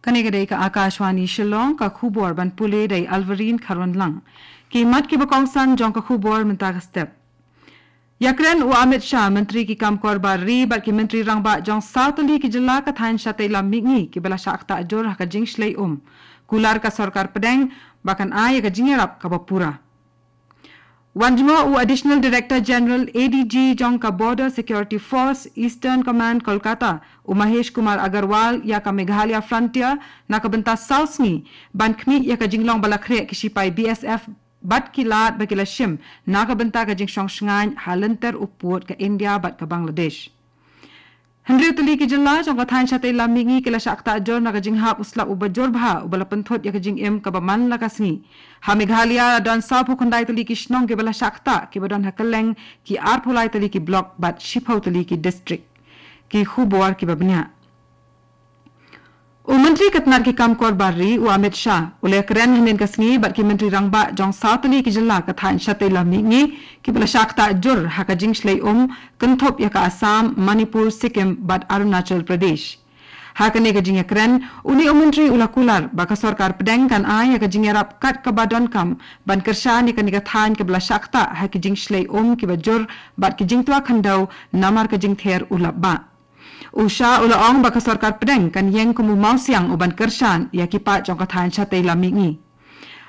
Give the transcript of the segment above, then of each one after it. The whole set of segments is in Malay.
Kanegade ka Akashwani Shillong ka khubor ban pule dai Alvarin Kharwan lang. Ki mat ki bakong san jong ka khubor mentag step. Yakren u Amit Shah menteri ki kam korba ri bat ki menteri rangba jong sautali ki jela ka thain shatei lam mingi ki bala shakta jor ha ka jing shlei kular ka sarkar pedeng bakan ay ka jingerap ka bapura. Wanjmo u Additional Director General ADG jong ka Border Security Force Eastern Command Kolkata u Mahesh Kumar Agarwal ya ka Meghalaya Frontier na ka benta South ni ban khmi ya ka jinglong balakre ki sipai BSF bat kilat bakila shim na ka benta ka jing shong shngan halenter uput ka India bat ka Bangladesh. Hendri tuli ki jela jong ka thain shatei lamingi kila shakta jor na ka jing hap uslap ubajor bha ubala penthot ya ka jing em ka baman la kasni. Ha Meghalaya dan sapu khandai tuli ki shnong ke bala shakta ki badan hakaleng ki arpulai tuli ki block bat shipau tuli ki district ki khubor ki babnya. Menteri Katnar ki kam kor barri u Amit Shah ule keren hinin kasni bat ki menteri rangba jong sautali ki jela ka thain shatei lamingi ki bala shakta jur ha ka jing shlei kenthop ya ka Assam, Manipur, Sikkim bat Arunachal Pradesh. Hakane ka jing keren uni menteri ula kular ba ka sarkar pedeng kan ay ka jing yarap kat ka badon kam ban kersha ni ka thain ke bala shakta ha ki jing shlei ki ba jur bat ki jing tua khandau namar ka jing ther ula ba. Usha ula ong baka sarkar pedeng kan yeng kumu mausiang uban kershan ya kipa jong kathain shatei lamingi.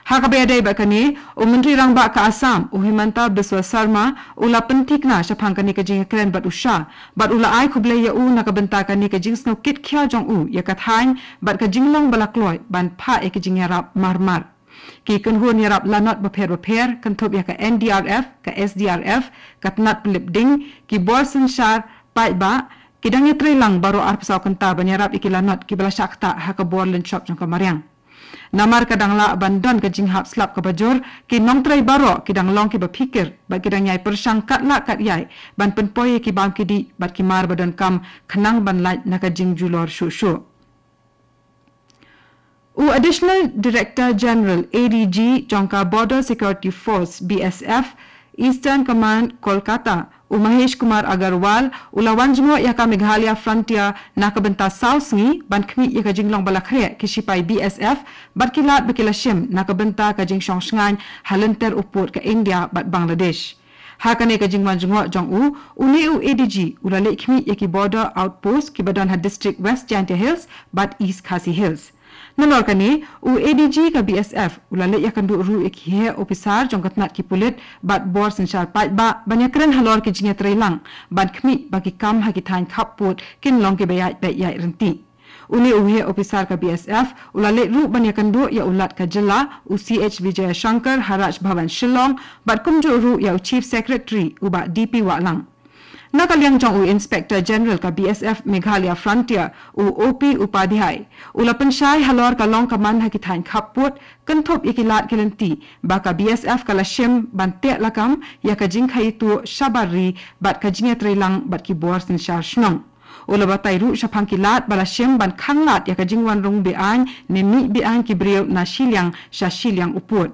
Hakabedai bakani menteri rangba ka Assam Himanta Biswa Sarma ula pentikna shapang kani ka jing kren bat usha bat ula ai khuble ya na ka benta kani ka jing sno kit khya jong ya kathain bat ka jinglong balakloi ban pha e ka jing yarap marmar. Ki kunhun yarap lanot baper kan thop ya ka NDRF ka SDRF katnat pelip ding ki borsen shar pai ba kidang yatri lang baro arpsaw kanta banyarap ikilanot kibala shakta haka borlen shop jong kamariang. Namar kadang la bandon ka jinghap slap ka bajor ki nong tray baro kidang long ki bapikir bat kidang yai persang kat la kat yai ban penpoye ki bam kidi bat ki mar badon kam khanang ban lait naka jing julor shu. Additional Director General ADG jongka Border Security Force BSF Eastern Command Kolkata Mahesh Kumar Agarwal ulawan jmo ya ka Meghalaya Frontier na ka benta South ni ban khmi ya ka jinglong balakre ki sipai BSF bat kilat bakila shim na ka benta ka jing shong shngan halenter uput ka India bat Bangladesh. Hakane ka jingwan jmo jong uni ADG ulale khmi ya ki border outpost ki badan ha district West Jante Hills bat East Khasi Hills. Nanor kani ADG ka BSF ulale ya kandu ru ikhe officer jong katnat ki pulit bat bor senshar pai ba banyakren halor ki jinge trailang ban khmi baki kam ha ki thain khaput kin long ke bayai bayai renti uni uhe officer ka BSF ulale ru banyakandu ya ulat ka jela CH Vijay Shankar Haraj Bhavan Shillong bat kumju ru ya Chief Secretary uba DP Walang. Nakaliang jong Inspector General ka BSF Meghalaya Frontier OP Upadhyay ulapan syai halor ka long kaman ha kithain khaput kenthop ikilat kelenti baka BSF kala shim bante lakam ya ka jing khai tu shabari bat ka jinge trelang bat ki bor sin shar shnong ulabatai ru shapang kilat bala shim ban khanglat ya ka jingwan rung bean nemi bean ki breu na shilyang shashilyang uput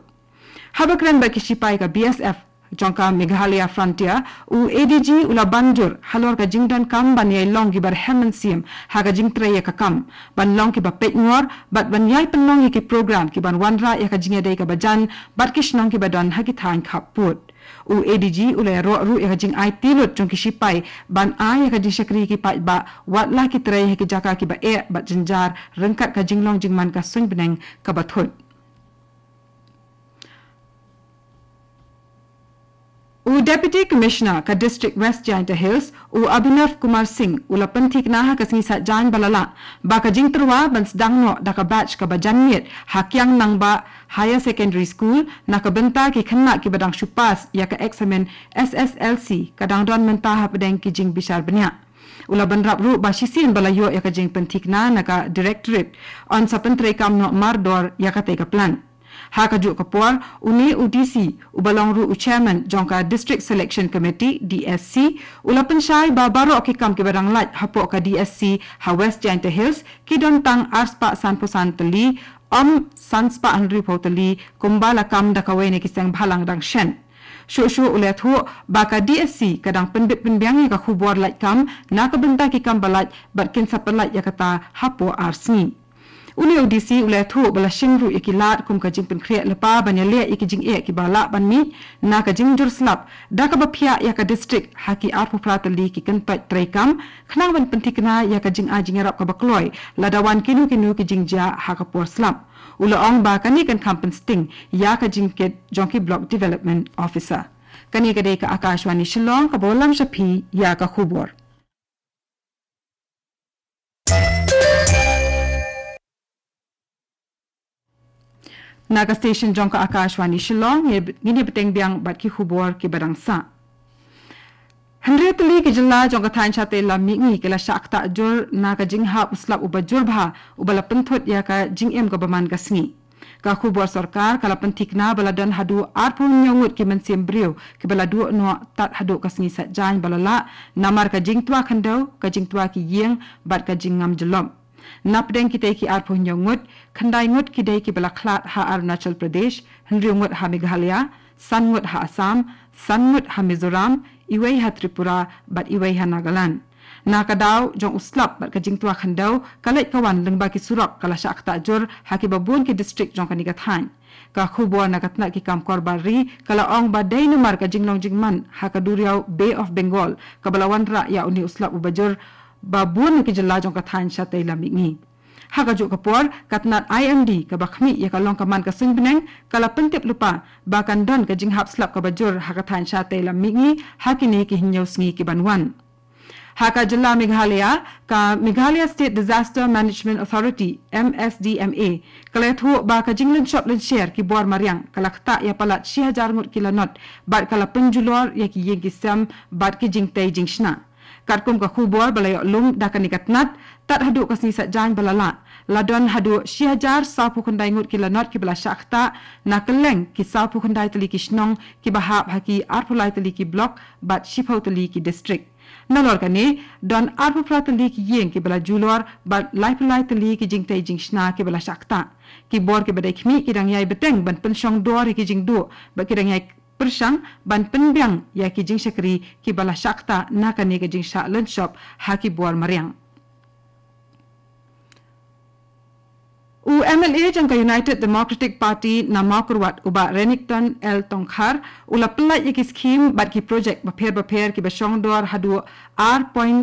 habakran ba ki sipai ka BSF jongka Meghalaya Frontier ADG ula banjur halor ka jingdan kam ban yai long ki bar hemensim ha ka jing traya ka kam ban long ki ba pet ngor bat ban yai penong ki program ki ban wanra ya ka jinge dai ka bajan bat kishnong ki badan ha ki thain khaput ADG ula ru ya ka jing ai tilut jong ki sipai ban ai ya ka jing shakri ki pai ba wat la ki traya ki jaka ki ba bat jinjar rengkat ka jinglong jingman ka sung beneng ka bathut. Deputy Commissioner ka District West Jante Hills Abhinav Kumar Singh ula pentik na ha kasing sa jan balala baka jing terwa ban sedang no da ka batch ka bajanmiet hakyang nang ba higher secondary school na ka benta ki khanna ki badang shupas ya ka examen SSLC kadang don menta ha pedeng ki jing bishar benya ula banrap ru ba shisin balayo ya ka jing pentik na ka directorate on sa pentre kam no mardor ya ka te ka plan. Hakajuk kapor uni UDC ubalong ru chairman jongka District Selection Committee DSC ulapan syai babaro ki kam ki barang lat hapo ka DSC ha West Jante Hills ki don tang arspa sanposan teli sanspa anri poteli kumbala kam da kawene ki sang bhalang dang shen Shushu ulet hu baka DSC kadang pendip penbiang ka khubor lat kam na ka benta ki kam balat batkin sapalat yakata hapo arsni Uli audisi ulai thu bala shingru ikilat kum ka jing pen kriya lepa banyale ikijing ki bala ban mi na ka jing jur slap da ka bapia ya ka district haki arpu pratali ki kan pat traikam khnang ban pentikna ya ka jing ajing arab ka bakloi ladawan kinu ki jing ja ha ka por slap ula ong ba kani kan kampen sting ya ka jing ke jonki block development officer kani ka dei ka Akashwani Shillong ka bolam shapi ya ka khubor Naga station jongka Akashwani Shillong ngini beteng biang bat ki khubor ki barangsa Henry tali ki jilla jongka thain chate la mingi kala shakta jur naga jingha uslap ubajur bha ubala penthot ya ka jingem ka baman gasngi ka khubor sarkar kala pentikna baladan hadu arpun nyongut ki mensim brio ki baladu no tat hadu kasngi sa jan balala namar ka jingtwa khandau ka jingtwa ki yeng bat ka jingam jelom Napdeng kita ki arpo nyongut khandai ngut kidai ki balaklat ha Arunachal Pradesh Henry ngut ha Meghalaya San ngut ha Assam San ngut ha Mizoram Iwei ha Tripura bat Iwei ha Nagaland nakadaw jong uslap bat ka jingtua khandau kalai kawan lengba ki surak kala shakta jur ha ki babun ki district jong kanigathan ka khubor nakatna ki kam korbari kala ong badai numar ka jinglong jingman ha ka duriau Bay of Bengal ka balawan ra ya uni uslap ubajur babun ki jalla jong kathan shatay lamingi haga jo kapor katnat IMD ka bakhmi ya kalong kaman ka sungbneng kala pentip lupa bakan don ka jinghap slap ka bajur hakathan shatay lamingi hakini ki hinyausngi ki banwan haka jalla Meghalaya ka Meghalaya State Disaster Management Authority MSDMA kala thu ba ka jinglen shop len share ki bor mariang kala khta ya palat 6000 ngut kilanot bat kala penjulor ya ki yeng ki sam bat ki jingtai jingshna Karkum ka khubor balayo lum dakani katnat tat hadu kasni sajang balala ladon hadu 6000 sapu kundai ngut kilanot ki bala shakta nakeleng ki sapu kundai tali ki shnong ki bahap haki arpulai tali ki block bat shipau tali ki district nalor kani don arpulai tali ki yeng ki bala julor bat laipulai tali ki jingtai jingshna ki bala shakta ki bor ki badai khmi ki rangyai beteng ban penshong dor ki jingdu ba ki rangyai persang ban penbiang ya ki jing syakri ki bala shakta nakani ki jing sha lunch shop haki buar mariang UMLA jangka United Democratic Party nama kurwat uba Renington L Tongkhar ula pelai ki scheme bat ki project baper ki basong dor hadu R.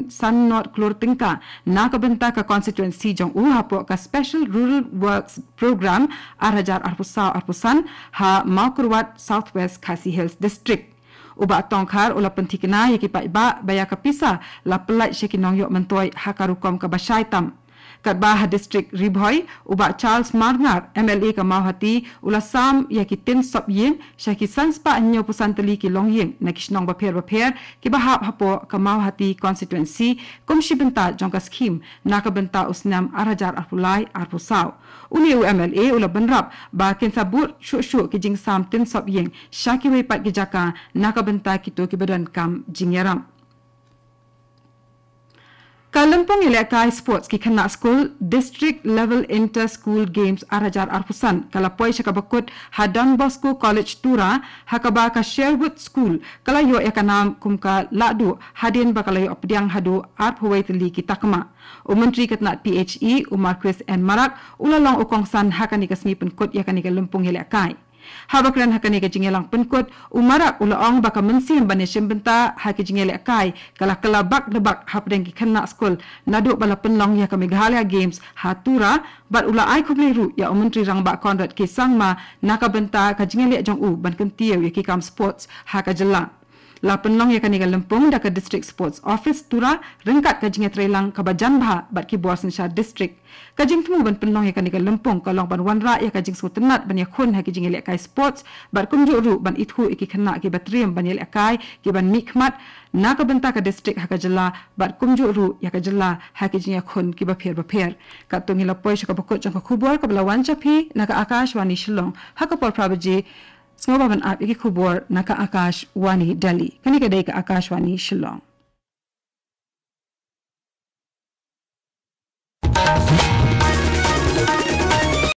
San Not Klur Tingka na ka benta ka constituency jong hapo ka Special Rural Works Program Arhajar Arpusan ha Makurwat Southwest Khasi Hills District uba Tongkhar ula pentikna yaki pa iba baya ka pisa la pelai shekinong yok mentoy hakarukom ka basaitam Katbaha District Ribhoy uba Charles Marngar MLA ka Mauhati ulasam yaki tin sop yeng syaki sanspa anyo pusantali ki long yeng nakishnong baper ki bahap hapo ka Mauhati constituency kumshi benta jongka scheme naka benta usnam Arhajar Arpulai Arpusaw uni UMLA ula benrap ba kin sabut shu ki jing sam tin sop yeng syaki wepat ki jaka naka benta kitu ki badan kam jingyaram Kalampong Elekai Sports ki kena school district level inter school games Arhajar Arpusan kalapoi syakabakut Don Bosco College Tura hakaba ka Sherwood School kalayo ekanam kumka ladu hadin bakalayo apdiang hadu arphuwai tali ki takma Menteri Ketnat PHE Umar Chris N Marak ulalong ukongsan hakani kasngi penkut yakani Kalampong Elekai Habakran hakani ka jingelang penkut umarak ulaong baka mensim bani syembenta haki jingele kai kala bak debak hapdeng ki kena school nadu bala penlong ya ka Meghalaya Games hatura bat ula ai khubleru ya menteri rang ba Conrad ki sangma naka benta ka jingele jong u ban kentiu ya ki kam sports haka jela la penlong ya kani Kalampong da ka district sports office tura rengkat ka jinge trelang ka bajanbha bat ki buar sensha district ka jing temu ban penlong ya kani Kalampong kalong ban wanra ya ka jing sutenat ban ya khun ha ki jinge le kai sports bat kumju ru ban ithu iki khana ki batriam ban ya le kai ki ban mikmat na ka benta ka district ha ka jela bat kumju ru ya ka jela ha ki jinge khun ki baper ka tongi la poi ka bakot jang ka khubor ka bala wancha phi na ka Akashwani Shillong ha ka por prabaji Sngobaban ap iki khubor naka Akashwani Delhi kani kadai ka Akashwani Shillong